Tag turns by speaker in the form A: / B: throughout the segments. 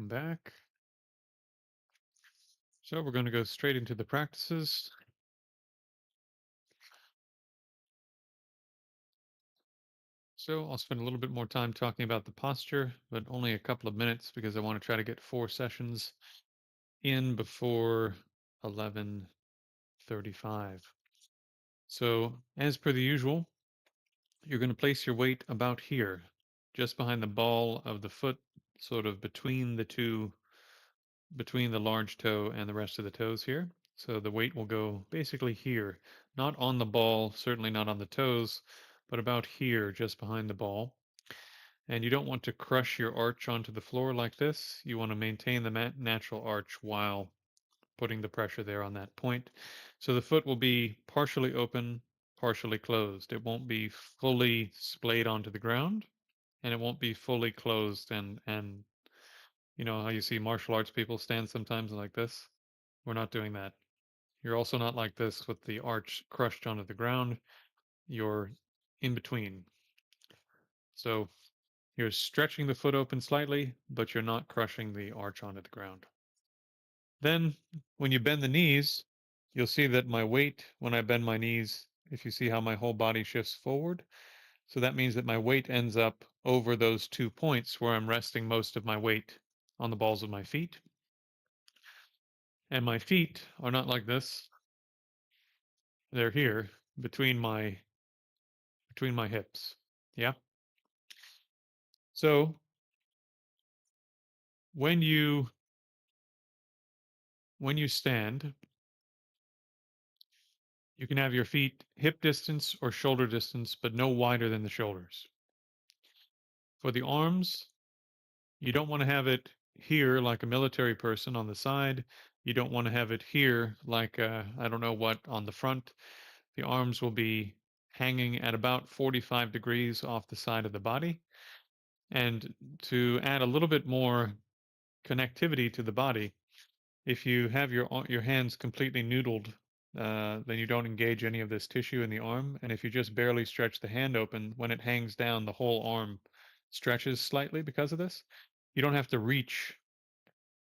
A: welcome back. So we're going to go straight into the practices. So I'll spend a little bit more time talking about the posture, but only a couple of minutes because I want to try to get 4 sessions in before 11:35. So as per the usual, you're going to place your weight about here, just behind the ball of the foot, sort of between the large toe and the rest of the toes here. So the weight will go basically here, not on the ball, certainly not on the toes, but about here, just behind the ball. And you don't want to crush your arch onto the floor like this. You want to maintain the natural arch while putting the pressure there on that point. So the foot will be partially open, partially closed. It won't be fully splayed onto the ground, and it won't be fully closed and you know how you see martial arts people stand sometimes like this? We're not doing that. You're also not like this with the arch crushed onto the ground. You're in between. So you're stretching the foot open slightly, but you're not crushing the arch onto the ground. Then, when you bend the knees, you'll see that my weight, when I bend my knees, if you see how my whole body shifts forward, so that means that my weight ends up over those 2 points where I'm resting most of my weight on the balls of my feet. And my feet are not like this. They're here between my hips. Yeah. So when you when you stand, you can have your feet hip distance or shoulder distance, but no wider than the shoulders. For the arms, you don't want to have it here like a military person on the side. You don't want to have it here like I don't know what on the front. The arms will be hanging at about 45 degrees off the side of the body. And to add a little bit more connectivity to the body, if you have your hands completely noodled, then you don't engage any of this tissue in the arm. And if you just barely stretch the hand open, when it hangs down, the whole arm stretches slightly because of this. You don't have to reach.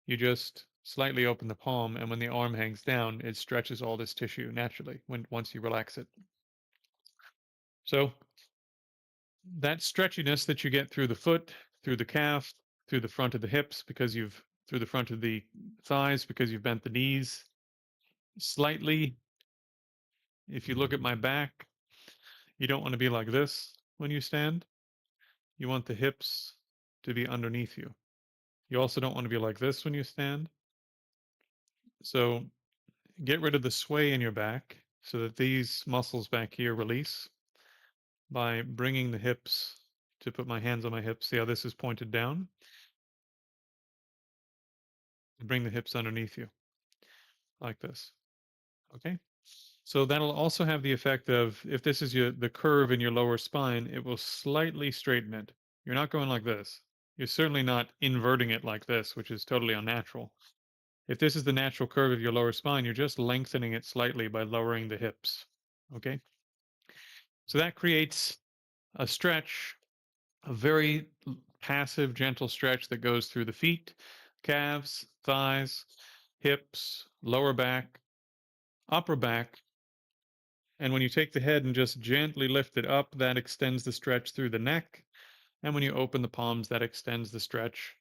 A: You just slightly open the palm, and when the arm hangs down, it stretches all this tissue naturally when once you relax it. So that stretchiness that you get through the foot, through the calf, through the front of the hips, through the front of the thighs because you've bent the knees slightly. If you look at my back, you don't want to be like this when you stand. You want the hips to be underneath you. You also don't want to be like this when you stand. So get rid of the sway in your back so that these muscles back here release by bringing the hips to put my hands on my hips. See how this is pointed down? Bring the hips underneath you like this. Okay. So that'll also have the effect of if this is the curve in your lower spine, it will slightly straighten it. You're not going like this. You're certainly not inverting it like this, which is totally unnatural. If this is the natural curve of your lower spine, you're just lengthening it slightly by lowering the hips. Okay. So that creates a stretch, a very passive, gentle stretch that goes through the feet, calves, thighs, hips, lower back, upper back. And when you take the head and just gently lift it up, that extends the stretch through the neck. And when you open the palms, that extends the stretch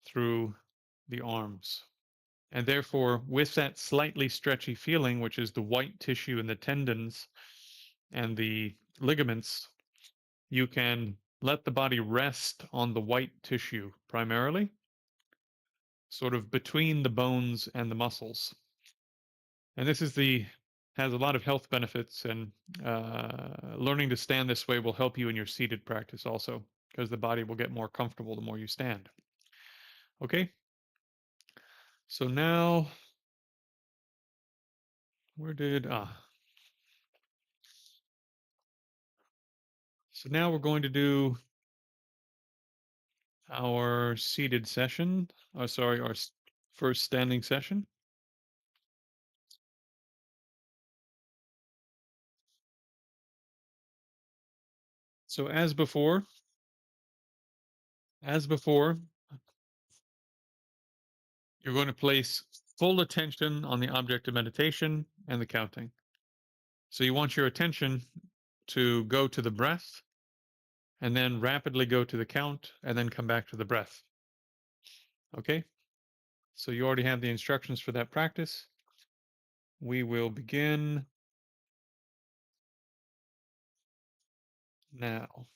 A: through the arms. And therefore, with that slightly stretchy feeling, which is the white tissue in the tendons and the ligaments, you can let the body rest on the white tissue primarily, sort of between the bones and the muscles. And this has a lot of health benefits, and learning to stand this way will help you in your seated practice also, because the body will get more comfortable the more you stand. Okay, so now where did so now we're going to do our seated session. Oh, sorry, our first standing session. So as before, You're going to place full attention on the object of meditation and the counting. So you want your attention to go to the breath and then rapidly go to the count and then come back to the breath. Okay? So you already have the instructions for that practice. We will begin now.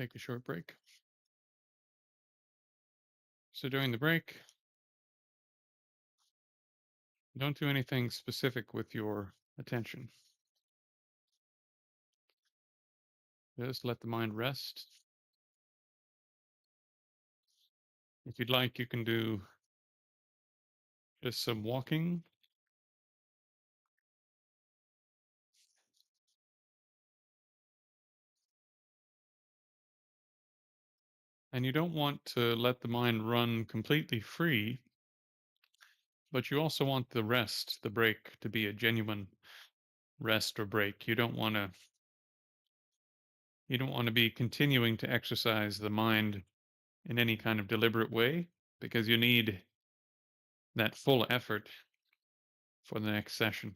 A: take a short break. So during the break, don't do anything specific with your attention. Just let the mind rest. If you'd like, you can do just some walking. And you don't want to let the mind run completely free, but you also want the rest, the break, to be a genuine rest or break. You don't want to be continuing to exercise the mind in any kind of deliberate way because you need that full effort for the next session.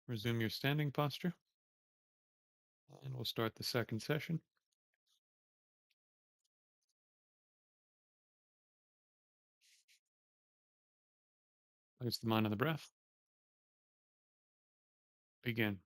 A: Resume your standing posture, and we'll start the second session. Place the mind on the breath. Begin.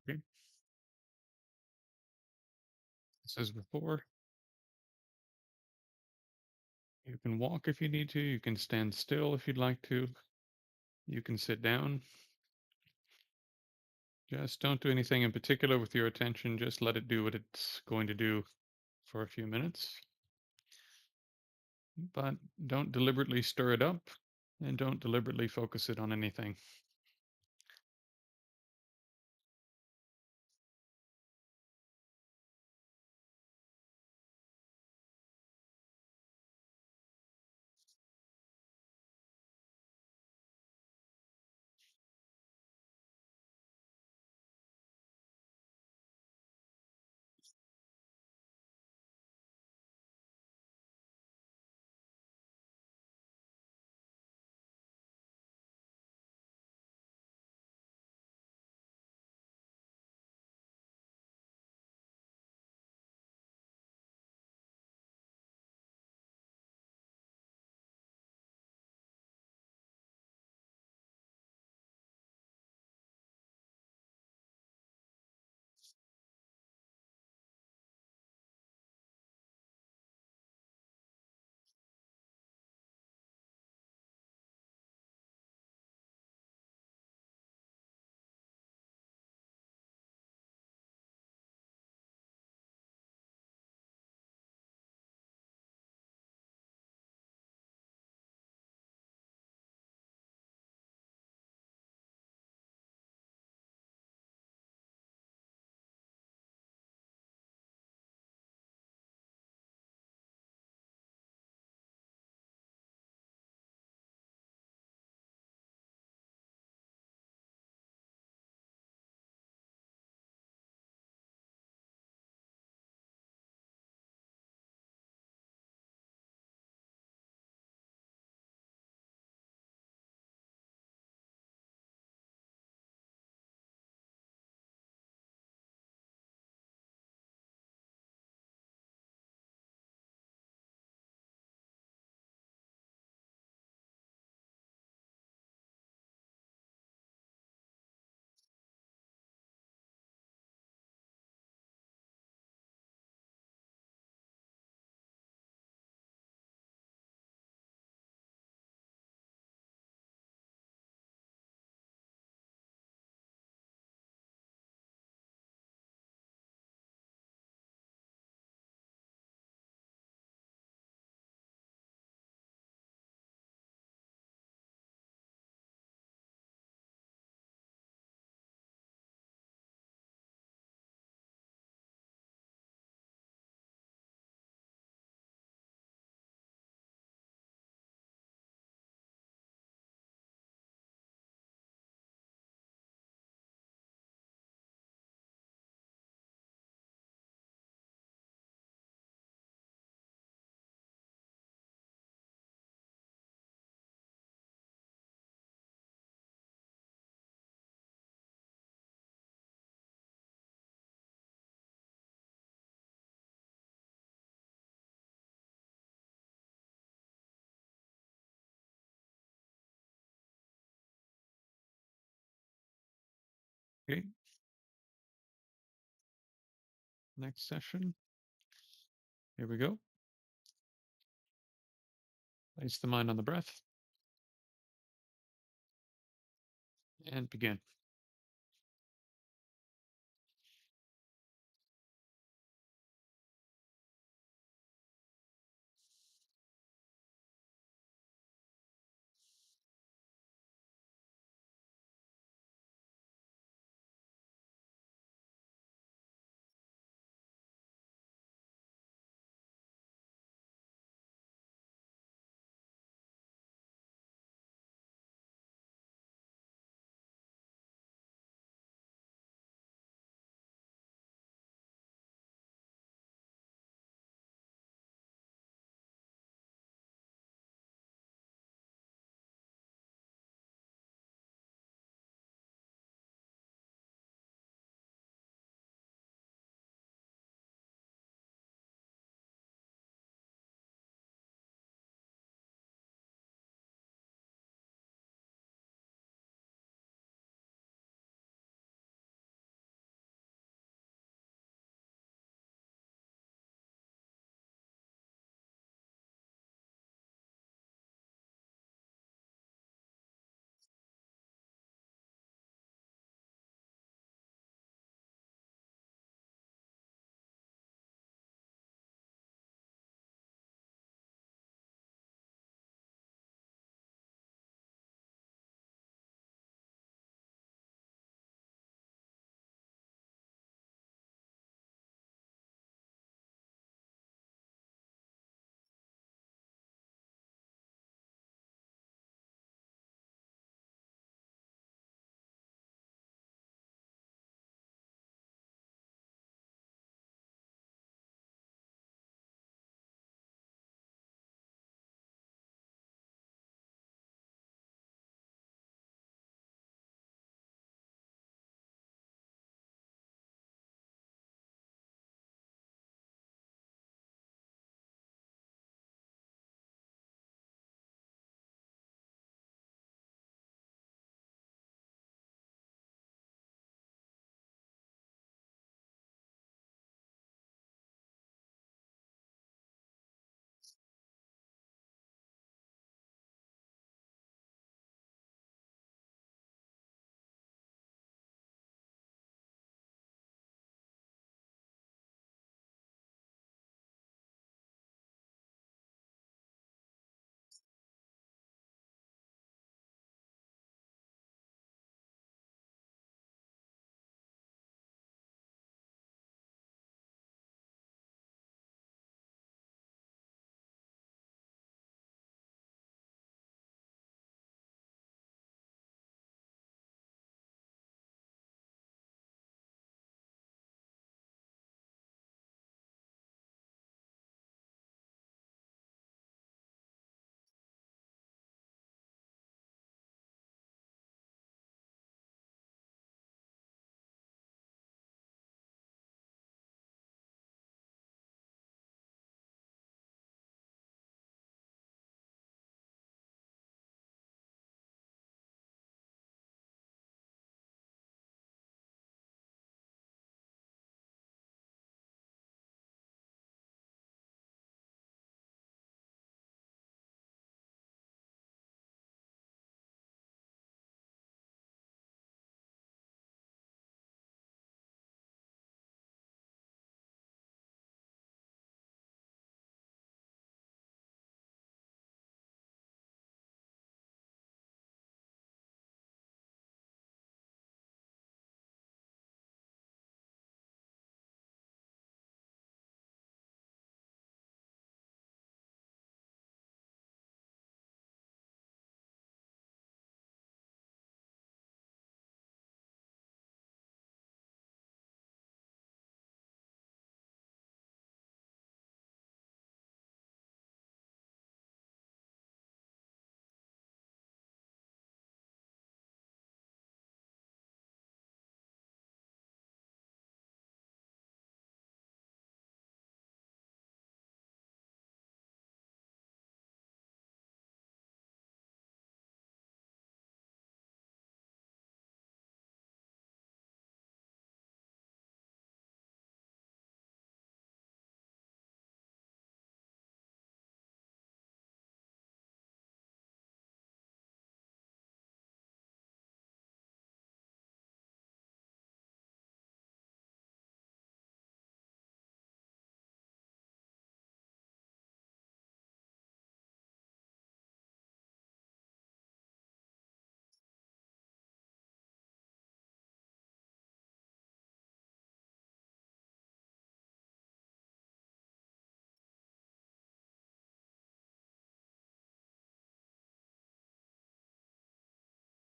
A: Okay. This is before. You can walk if you need to. You can stand still if you'd like to. You can sit down. Just don't do anything in particular with your attention. Just let it do what it's going to do for a few minutes. But don't deliberately stir it up and don't deliberately focus it on anything. Okay. Next session. Here we go. Place the mind on the breath and begin.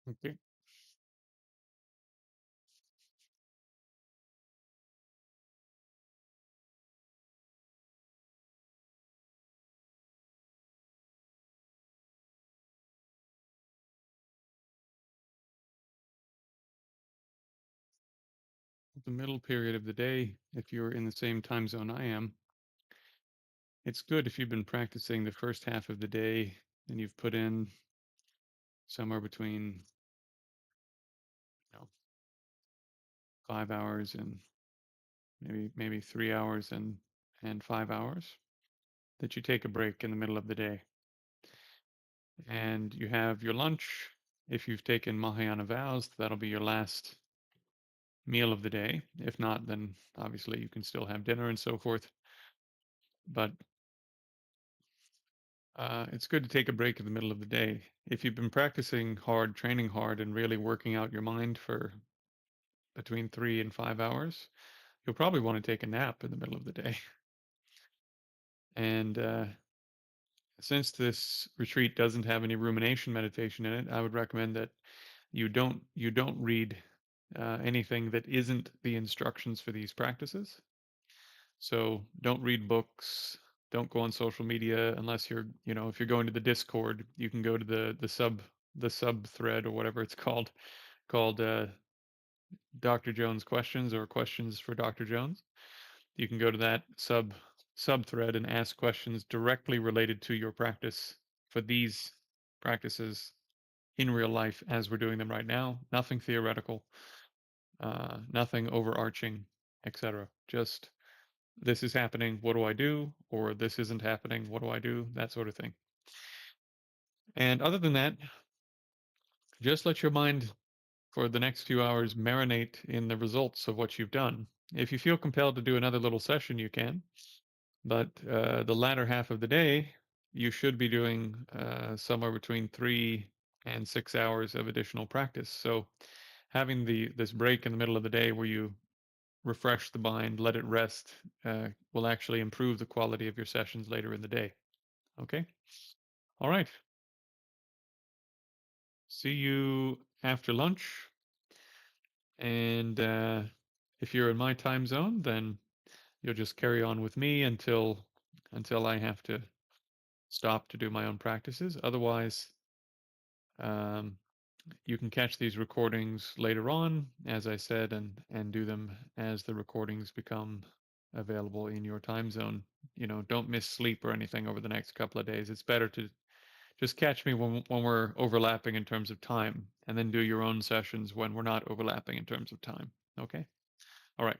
A: Okay. The middle period of the day, if you're in the same time zone I am, it's good if you've been practicing the first half of the day and you've put in somewhere between, 5 hours and maybe 3 hours and 5 hours, that you take a break in the middle of the day and you have your lunch. If you've taken Mahayana vows, that'll be your last meal of the day. If not, then obviously you can still have dinner and so forth. But it's good to take a break in the middle of the day. If you've been practicing hard, training hard, and really working out your mind for between 3 and 5 hours, you'll probably want to take a nap in the middle of the day. And since this retreat doesn't have any rumination meditation in it, I would recommend that you don't read anything that isn't the instructions for these practices. So don't read books. Don't go on social media unless if you're going to the Discord, you can go to the sub thread or whatever it's called Dr. Jones questions or questions for Dr. Jones. You can go to that sub thread and ask questions directly related to your practice for these practices in real life as we're doing them right now. Nothing theoretical, nothing overarching, etc. Just this is happening, what do I do? Or this isn't happening, what do I do? That sort of thing. And other than that, just let your mind for the next few hours marinate in the results of what you've done. If you feel compelled to do another little session, you can. But the latter half of the day, you should be doing somewhere between 3 and 6 hours of additional practice. So having this break in the middle of the day where you refresh the mind, let it rest, will actually improve the quality of your sessions later in the day. Okay. All right. See you after lunch. And if you're in my time zone, then you'll just carry on with me until I have to stop to do my own practices. Otherwise, um, you can catch these recordings later on, as I said, and do them as the recordings become available in your time zone. Don't miss sleep or anything over the next couple of days. It's better to just catch me when we're overlapping in terms of time, and then do your own sessions when we're not overlapping in terms of time. Okay. All right.